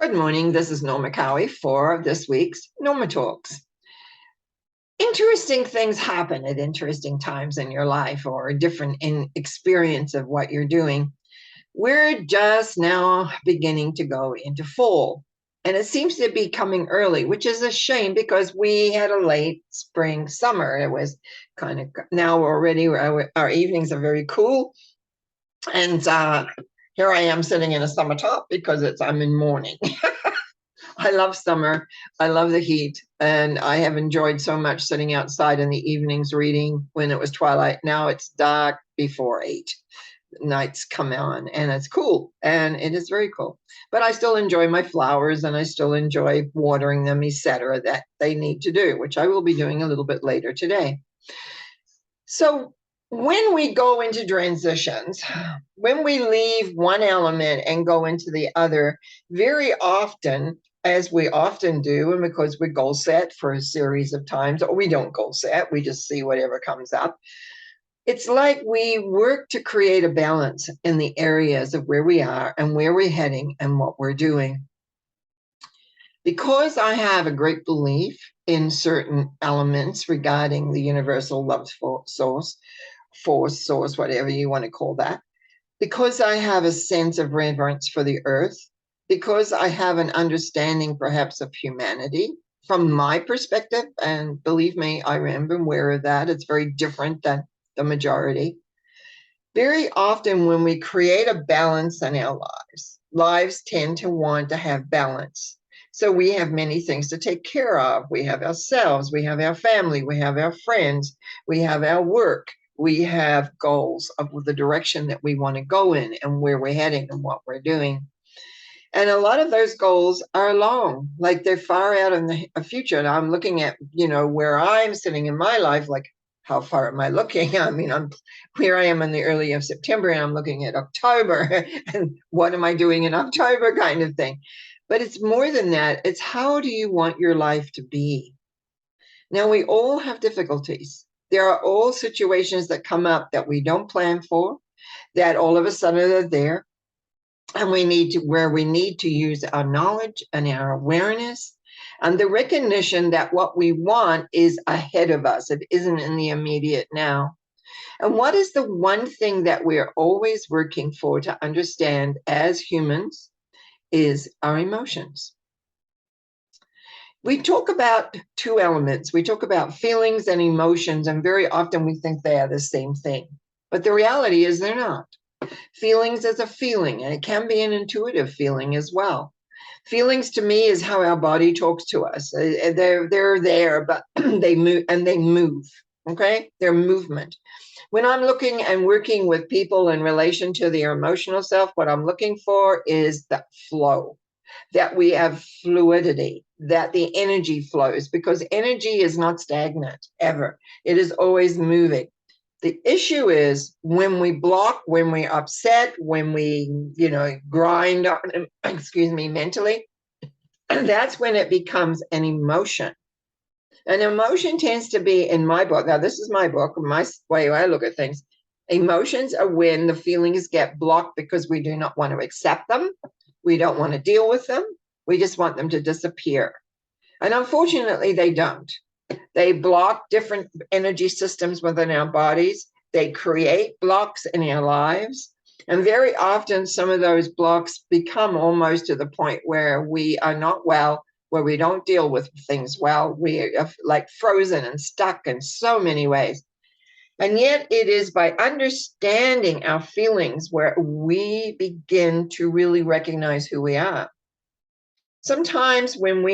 Good morning. This is Norma Cowie for this week's Norma Talks. Interesting things happen at interesting times in your life or a different experience of what you're doing. We're just now beginning to go into fall, and it seems to be coming early, which is a shame because we had a late spring summer. It was kind of now already our evenings are very cool, and here I am sitting in a summer top because I'm in mourning. I love summer. I love the heat. And I have enjoyed so much sitting outside in the evenings reading when it was twilight. Now it's dark before 8. Nights come on and it's cool. And it is very cool. But I still enjoy my flowers and I still enjoy watering them, etc., that they need to do, which I will be doing a little bit later today. So when we go into transitions, when we leave one element and go into the other, very often, as we often do, and because we goal set for a series of times, or we don't goal set, we just see whatever comes up. It's like we work to create a balance in the areas of where we are and where we're heading and what we're doing. Because I have a great belief in certain elements regarding the universal love source, force, source, whatever you want to call that, because I have a sense of reverence for the earth, because I have an understanding perhaps of humanity from my perspective, and believe me, I am aware of that. It's very different than the majority. Very often when we create a balance in our lives tend to want to have balance. So we have many things to take care of. We have ourselves, we have our family, we have our friends, we have our work, we have goals of the direction that we want to go in and where we're heading and what we're doing. And a lot of those goals are long, like they're far out in the future. And I'm looking at, where I'm sitting in my life, like how far am I looking? I mean, here I am in the early of September and I'm looking at October and what am I doing in October kind of thing. But it's more than that. It's how do you want your life to be? Now, we all have difficulties. There are all situations that come up that we don't plan for, that all of a sudden are there. And we need to use our knowledge and our awareness and the recognition that what we want is ahead of us. It isn't in the immediate now. And what is the one thing that we're always working for to understand as humans is our emotions. We talk about two elements. We talk about feelings and emotions, and very often we think they are the same thing. But the reality is they're not. Feelings is a feeling, and it can be an intuitive feeling as well. Feelings to me is how our body talks to us. They're there, but they move. Okay, they're movement. When I'm looking and working with people in relation to their emotional self, what I'm looking for is the flow, that we have fluidity, that the energy flows, because energy is not stagnant ever. It is always moving. The issue is when we block, when we're upset, when we, grind on, mentally, that's when it becomes an emotion. An emotion tends to be, in my book, now this is my book, my way I look at things, emotions are when the feelings get blocked because we do not want to accept them. We don't want to deal with them. We just want them to disappear. And unfortunately, they don't. They block different energy systems within our bodies. They create blocks in our lives. And very often, some of those blocks become almost to the point where we are not well, where we don't deal with things well. We are like frozen and stuck in so many ways. And yet it is by understanding our feelings where we begin to really recognize who we are. Sometimes when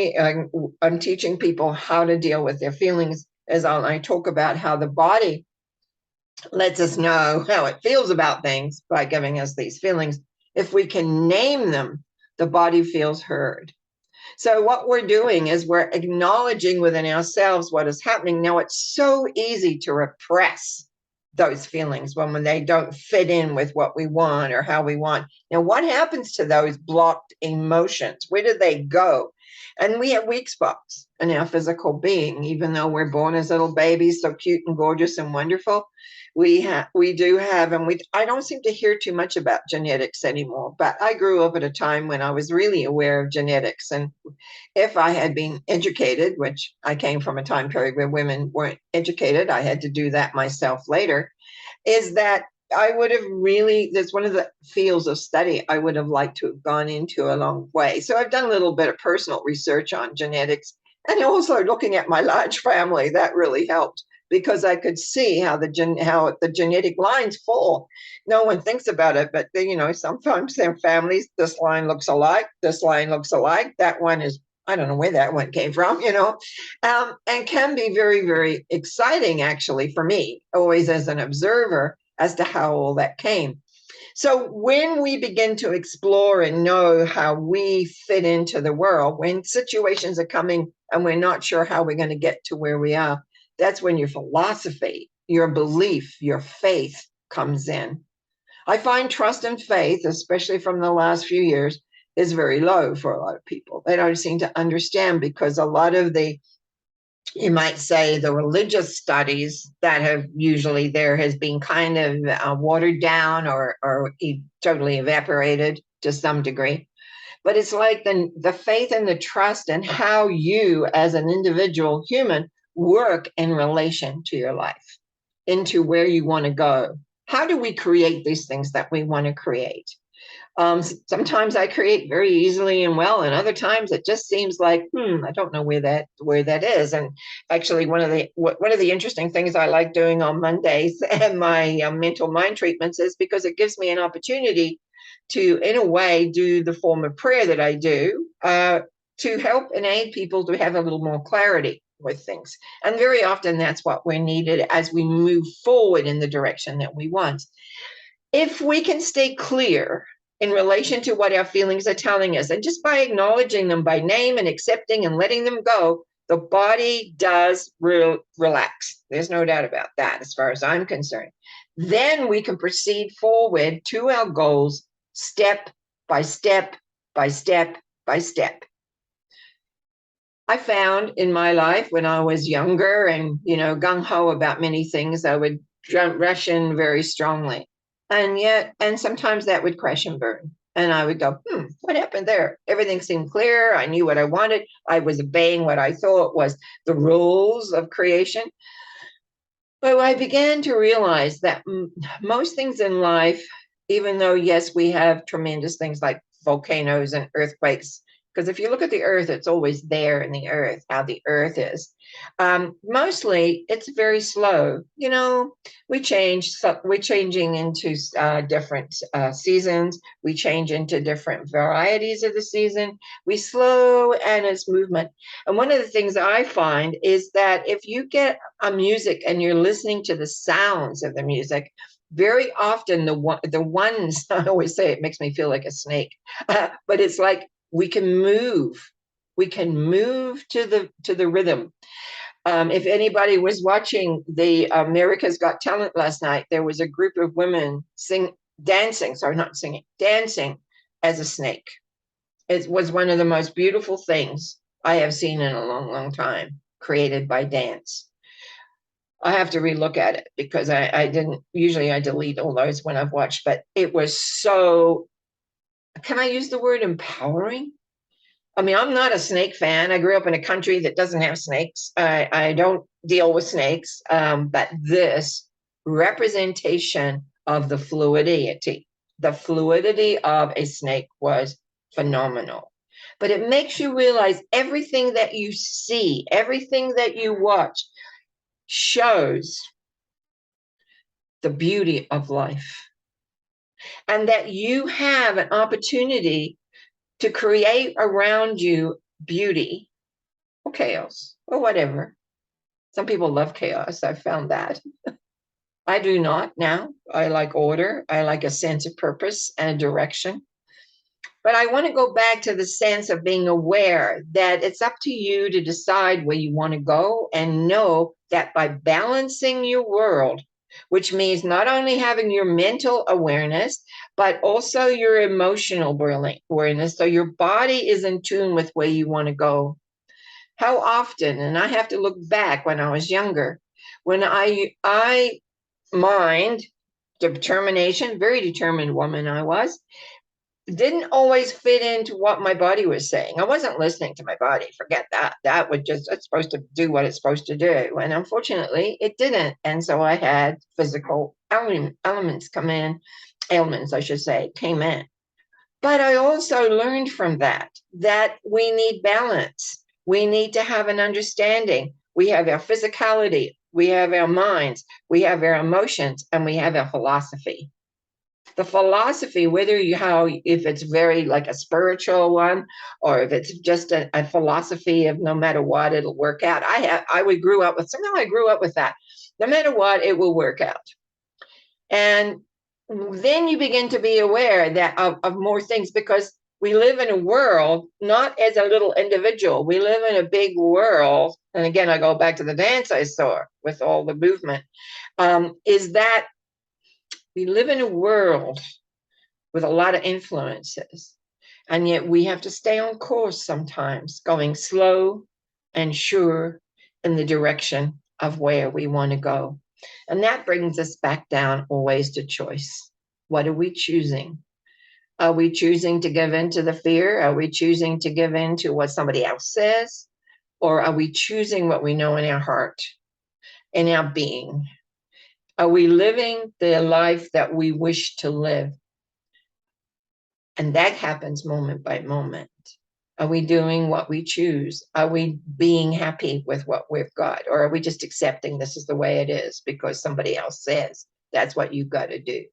I'm teaching people how to deal with their feelings, as I talk about how the body lets us know how it feels about things by giving us these feelings. If we can name them, the body feels heard. So what we're doing is we're acknowledging within ourselves what is happening. Now, it's so easy to repress those feelings when they don't fit in with what we want or how we want. Now, what happens to those blocked emotions? Where do they go? And we have weak spots in our physical being, even though we're born as little babies, so cute and gorgeous and wonderful. we do have, and I don't seem to hear too much about genetics anymore, but I grew up at a time when I was really aware of genetics. And if I had been educated, which I came from a time period where women weren't educated, I had to do that myself later, is that I would have really, that's one of the fields of study I would have liked to have gone into a long way. So I've done a little bit of personal research on genetics, and also looking at my large family, that really helped because I could see how the genetic lines fall. No one thinks about it, but sometimes their families, this line looks alike, this line looks alike, that one is, I don't know where that one came from, and can be very, very exciting, actually, for me, always as an observer, as to how all that came. So when we begin to explore and know how we fit into the world, when situations are coming and we're not sure how we're going to get to where we are, that's when your philosophy, your belief, your faith comes in. I find trust and faith, especially from the last few years, is very low for a lot of people. They don't seem to understand because a lot of you might say, the religious studies that have usually there has been kind of watered down or totally evaporated to some degree. But it's like the faith and the trust and how you as an individual human work in relation to your life, into where you want to go. How do we create these things that we want to create? Sometimes I create very easily and well, and other times it just seems like, I don't know where that is. And actually, one of the interesting things I like doing on Mondays and my mental mind treatments is because it gives me an opportunity to, in a way, do the form of prayer that I do to help and aid people to have a little more clarity with things. And very often that's what we're needed as we move forward in the direction that we want. If we can stay clear in relation to what our feelings are telling us, and just by acknowledging them by name and accepting and letting them go, the body does relax. There's no doubt about that, as far as I'm concerned. Then we can proceed forward to our goals step by step by step by step. I found in my life when I was younger and, gung-ho about many things, I would rush in very strongly. And sometimes that would crash and burn. And I would go, what happened there? Everything seemed clear. I knew what I wanted. I was obeying what I thought was the rules of creation. But I began to realize that most things in life, even though, yes, we have tremendous things like volcanoes and earthquakes, because if you look at the earth, it's always there in the earth, how the earth is. Mostly, it's very slow. We're changing into different seasons. We change into different varieties of the season. We slow and its movement. And one of the things I find is that if you get a music and you're listening to the sounds of the music, very often the ones I always say it makes me feel like a snake, but it's like we can move to the rhythm. If anybody was watching the America's Got Talent last night, there was a group of women dancing as a snake. It was one of the most beautiful things I have seen in a long, long time, created by dance. I have to relook at it because I didn't, usually I delete all those when I've watched, but it was so, can I use the word empowering? I mean, I'm not a snake fan. I grew up in a country that doesn't have snakes. I don't deal with snakes, but this representation of the fluidity of a snake was phenomenal. But it makes you realize everything that you see, everything that you watch shows the beauty of life. And that you have an opportunity to create around you beauty or chaos or whatever. Some people love chaos. I've found that. I do not now. I like order. I like a sense of purpose and direction. But I want to go back to the sense of being aware that it's up to you to decide where you want to go, and know that by balancing your world, which means not only having your mental awareness, but also your emotional awareness, so your body is in tune with where you want to go. How often, and I have to look back when I was younger, when I mind, determination, very determined woman I was, didn't always fit into what my body was saying. I wasn't listening to my body. Forget that. That would just, it's supposed to do what it's supposed to do. And unfortunately, it didn't. And so I had physical elements come in, ailments, I should say, came in. But I also learned from that we need balance. We need to have an understanding. We have our physicality, we have our minds, we have our emotions, and we have our philosophy. The philosophy, whether you how if it's very like a spiritual one, or if it's just a philosophy of no matter what, it'll work out. I grew up with somehow I grew up with that. No matter what, it will work out. And then you begin to be aware that of more things, because we live in a world, not as a little individual. We live in a big world. And again, I go back to the dance I saw with all the movement, is that we live in a world with a lot of influences. And yet we have to stay on course sometimes, going slow and sure in the direction of where we want to go. And that brings us back down always to choice. What are we choosing? Are we choosing to give in to the fear? Are we choosing to give in to what somebody else says? Or are we choosing what we know in our heart, in our being? Are we living the life that we wish to live? And that happens moment by moment. Are we doing what we choose? Are we being happy with what we've got? Or are we just accepting this is the way it is because somebody else says that's what you've got to do?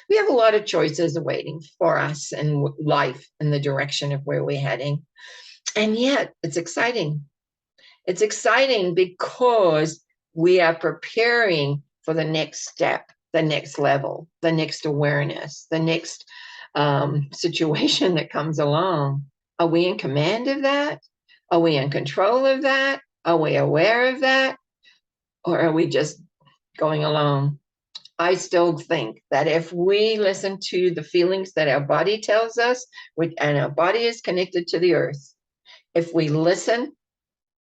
We have a lot of choices awaiting for us in life in the direction of where we're heading. And yet it's exciting. It's exciting because we are preparing for the next step, the next level, the next awareness, the next situation that comes along. Are we in command of that? Are we in control of that? Are we aware of that? Or are we just going along? I still think that if we listen to the feelings that our body tells us, and our body is connected to the earth, if we listen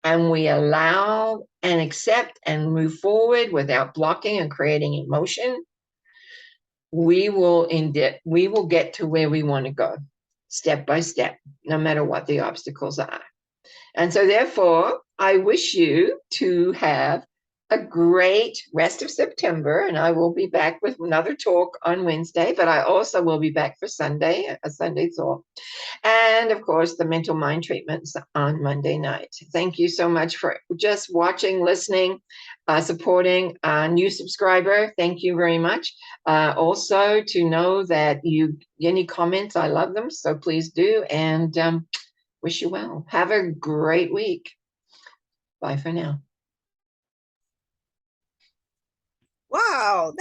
and we allow and accept and move forward without blocking and creating emotion, we will get to where we want to go, step by step, no matter what the obstacles are. And so therefore, I wish you to have a great rest of September, and I will be back with another talk on Wednesday, but I also will be back for Sunday, a Sunday talk. And of course, the mental mind treatments on Monday night. Thank you so much for just watching, listening, supporting a new subscriber. Thank you very much. Also, to know that any comments, I love them. So please do. And wish you well. Have a great week. Bye for now. Wow.